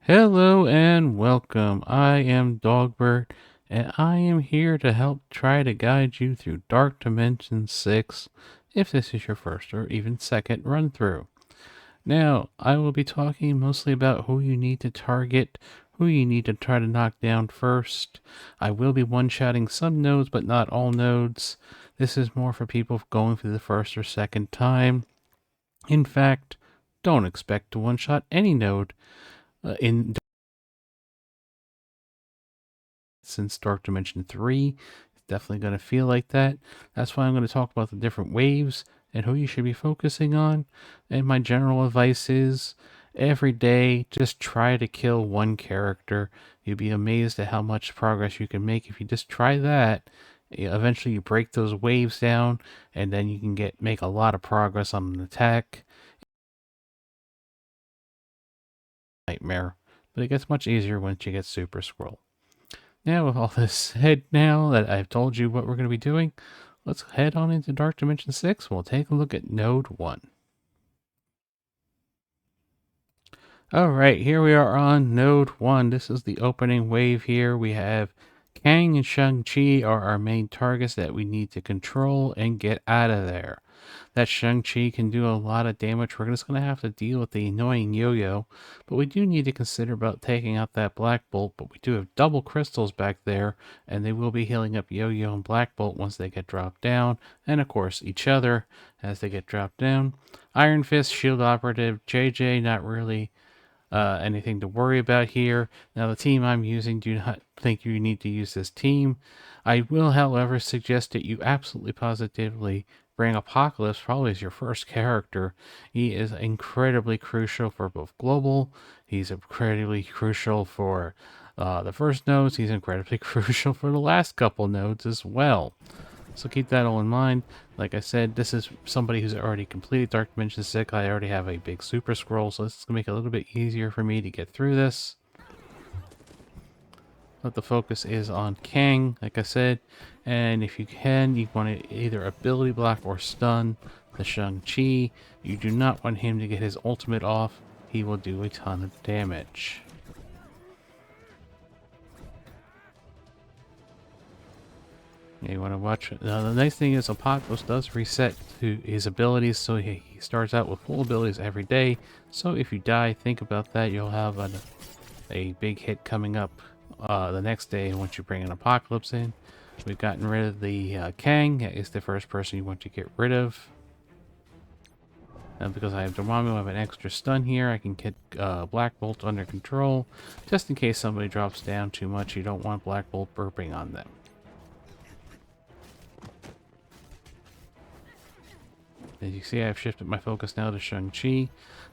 Hello and welcome. I am Dogbert, and I am here to help try to guide you through Dark Dimension 6 if this is your first or even second run through. Now, I will be talking mostly about who you need to target, who you need to try to knock down first. I will be one-shotting some nodes, but not all nodes. This is more for people going through the first or second time. In fact, don't expect to one-shot any node in since Dark Dimension 3. It's definitely going to feel like that. That's why I'm going to talk about the different waves and who you should be focusing on. And my general advice is every day, just try to kill one character. You'll be amazed at how much progress you can make if you just try that. Eventually, you break those waves down, and then you can make a lot of progress on an attack. Nightmare, but it gets much easier once you get Super Scroll. Now, with all this said, now that I've told you what we're going to be doing, let's head on into Dark Dimension 6. We'll take a look at Node 1. Alright, here we are on Node 1. This is the opening wave here. We have Kang and Shang-Chi are our main targets that we need to control and get out of there. That Shang-Chi can do a lot of damage. We're just going to have to deal with the annoying yo-yo, but we do need to consider about taking out that Black Bolt, but we do have double crystals back there, and they will be healing up yo-yo and Black Bolt once they get dropped down, and of course each other as they get dropped down. Iron Fist, Shield Operative, JJ, not really anything to worry about here. Now, the team I'm using, do not think you need to use this team. I will, however, suggest that you absolutely positively bring Apocalypse probably as your first character. He is incredibly crucial for both global. He's incredibly crucial for the first nodes. He's incredibly crucial for the last couple nodes as well. So keep that all in mind. Like I said, this is somebody who's already completed Dark Dimension 6. I already have a big super scroll, so this is going to make it a little bit easier for me to get through this. But the focus is on Kang, like I said. And if you can, you want to either ability block or stun the Shang-Chi. You do not want him to get his ultimate off. He will do a ton of damage. You want to watch. The nice thing is Apocalypse does reset to his abilities, so he starts out with full abilities every day. So if you die, think about that. You'll have a big hit coming up the next day once you bring an Apocalypse in. We've gotten rid of the Kang. That is the first person you want to get rid of. And because I have Dormammu, I have an extra stun here. I can get Black Bolt under control. Just in case somebody drops down too much, you don't want Black Bolt burping on them. As you see, I've shifted my focus now to Shang-Chi.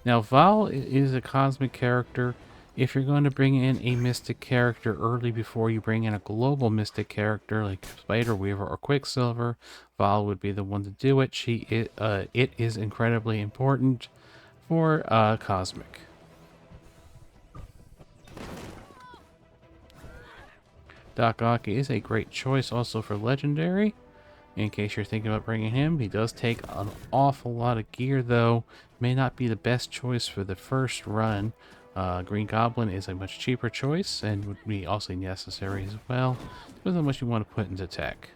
Now, Val is a cosmic character. If you're going to bring in a mystic character early before you bring in a global mystic character like Spider-Weaver or Quicksilver, Val would be the one to do it. It is incredibly important for cosmic. Doc Ock is a great choice also for legendary. In case you're thinking about bringing him, he does take an awful lot of gear, though. May not be the best choice for the first run. Green Goblin is a much cheaper choice and would be also necessary as well. Depends on how much you want to put into tech.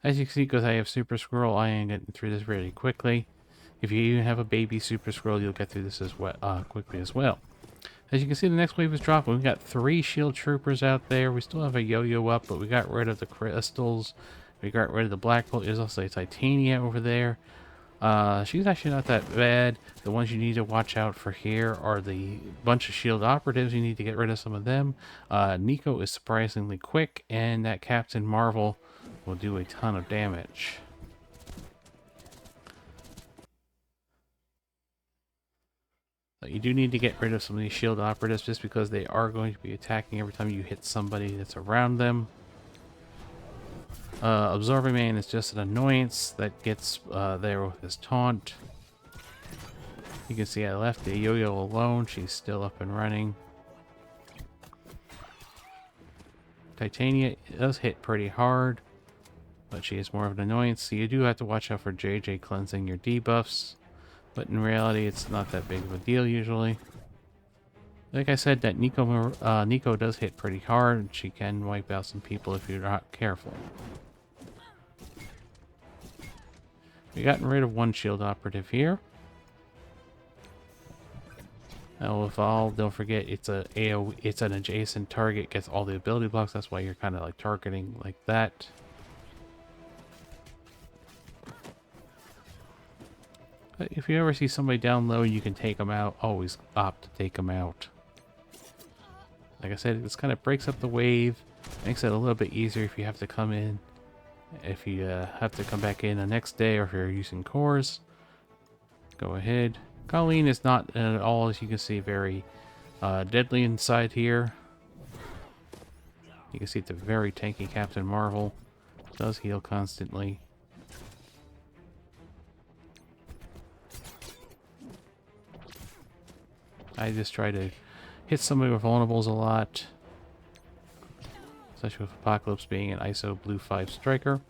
As you can see, because I have Super Scroll, I am getting through this really quickly. If you even have a baby Super Scroll, you'll get through this as well, quickly as well. As you can see, the next wave is dropping. We've got 3 shield troopers out there. We still have a yo-yo up, but we got rid of the crystals. We got rid of the Black Bolt. There's also a Titania over there. She's actually not that bad. The ones you need to watch out for here are the bunch of shield operatives. You need to get rid of some of them. Nico is surprisingly quick, and that Captain Marvel will do a ton of damage. But you do need to get rid of some of these shield operatives just because they are going to be attacking every time you hit somebody that's around them. Absorbing Man is just an annoyance that gets there with his taunt. You can see I left the yo-yo alone. She's still up and running. Titania does hit pretty hard, but she is more of an annoyance. So you do have to watch out for JJ cleansing your debuffs. But in reality, it's not that big of a deal usually. Like I said, that Nico does hit pretty hard, and she can wipe out some people if you're not careful. We gotten rid of one shield operative here. Now with all, don't forget it's a AoE, it's an adjacent target, gets all the ability blocks. That's why you're kind of like targeting like that. But if you ever see somebody down low, you can take them out. Always opt to take them out. Like I said, this kind of breaks up the wave, makes it a little bit easier if you have to come in. If you have to come back in the next day, or if you're using cores, go ahead. Colleen is not at all, as you can see, very deadly inside here. You can see it's a very tanky Captain Marvel. Does heal constantly. I just try to hit some of your vulnerables a lot. Especially with Apocalypse being an ISO Blue 5 striker.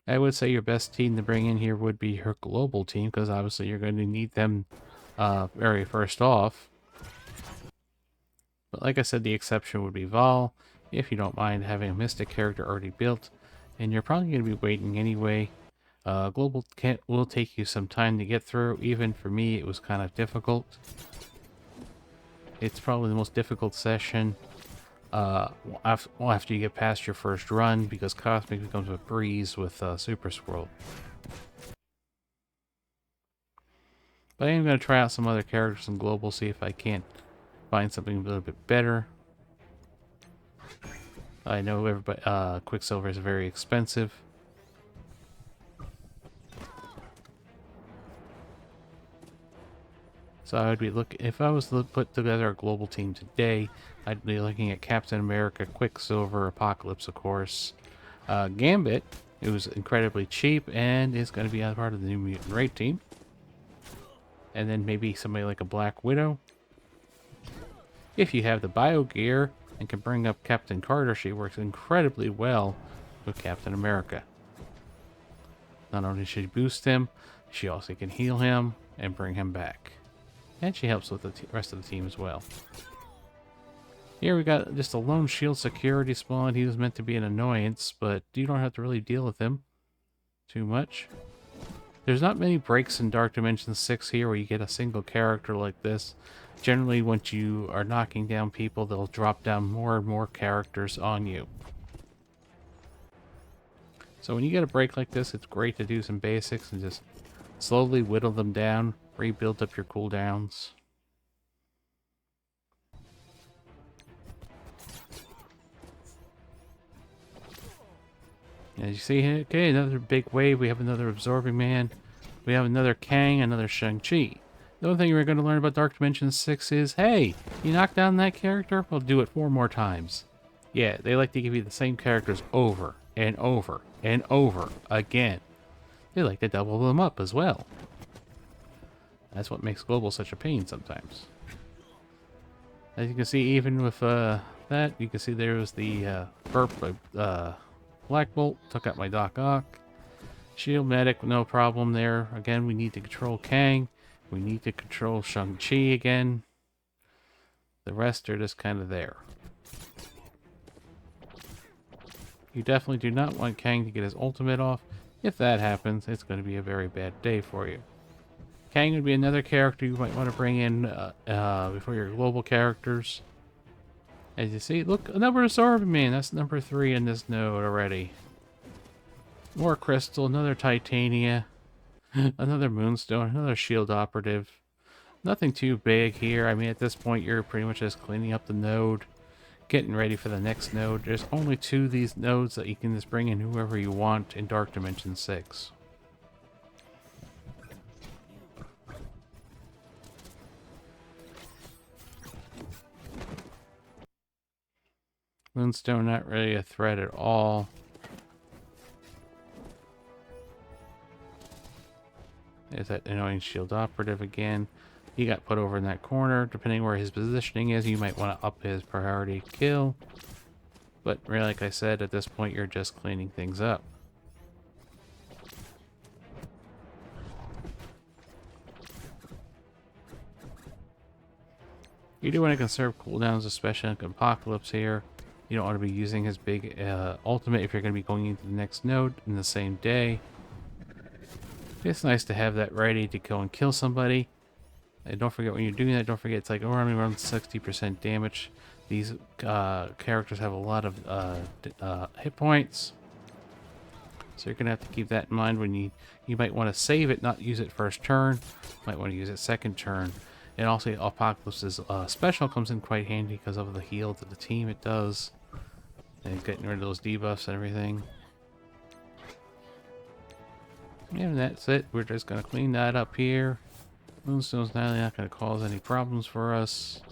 I would say your best team to bring in here would be her global team, because obviously you're going to need them very first off. But like I said, the exception would be Val, if you don't mind having a Mystic character already built. And you're probably going to be waiting anyway. Global will take you some time to get through. Even for me, it was kind of difficult. It's probably the most difficult session after you get past your first run, because Cosmic becomes a breeze with Super Swirl. But I am going to try out some other characters in Global, see if I can't find something a little bit better. I know everybody, Quicksilver is very expensive. So I would be if I was to put together a global team today, I'd be looking at Captain America, Quicksilver, Apocalypse, of course, Gambit, it was incredibly cheap and is going to be a part of the New Mutant Raid team, and then maybe somebody like a Black Widow. If you have the bio gear and can bring up Captain Carter, she works incredibly well with Captain America. Not only should she boost him, she also can heal him and bring him back. And she helps with the rest of the team as well. Here we got just a lone shield security spawn. He was meant to be an annoyance, but you don't have to really deal with him too much. There's not many breaks in Dark Dimension 6 here where you get a single character like this. Generally, once you are knocking down people, they'll drop down more and more characters on you. So when you get a break like this, it's great to do some basics and just slowly whittle them down. Rebuild up your cooldowns. As you see, okay, another big wave. We have another Absorbing Man. We have another Kang, another Shang-Chi. The only thing we're going to learn about Dark Dimension 6 is, hey, you knock down that character? Well, do it 4 more times. Yeah, they like to give you the same characters over and over and over again. They like to double them up as well. That's what makes Global such a pain sometimes. As you can see, even with that, you can see there was the burp by Black Bolt. Took out my Doc Ock. Shield Medic, no problem there. Again, we need to control Kang. We need to control Shang-Chi again. The rest are just kind of there. You definitely do not want Kang to get his ultimate off. If that happens, it's going to be a very bad day for you. Kang would be another character you might want to bring in before your global characters. As you see, look, another Absorbing Man. That's number 3 in this node already. More Crystal, another Titania, another Moonstone, another Shield Operative. Nothing too big here. I mean, at this point, you're pretty much just cleaning up the node, getting ready for the next node. There's only 2 of these nodes that you can just bring in whoever you want in Dark Dimension 6. Moonstone, not really a threat at all. There's that annoying Shield Operative again. He got put over in that corner. Depending where his positioning is, you might want to up his priority kill. But really, like I said, at this point, you're just cleaning things up. You do want to conserve cooldowns, especially on Apocalypse here. You don't want to be using his big ultimate if you're going to be going into the next node in the same day. It's nice to have that ready to go and kill somebody. And don't forget when you're doing that, don't forget it's like around 60% damage. These characters have a lot of hit points. So you're going to have to keep that in mind when you might want to save it, not use it first turn. Might want to use it second turn. And also Apocalypse's special comes in quite handy because of the heal to the team it does. And getting rid of those debuffs and everything. And that's it. We're just going to clean that up here. Moonstone's not going to cause any problems for us.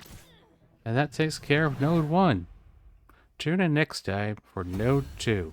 And that takes care of Node 1. Tune in next time for Node 2.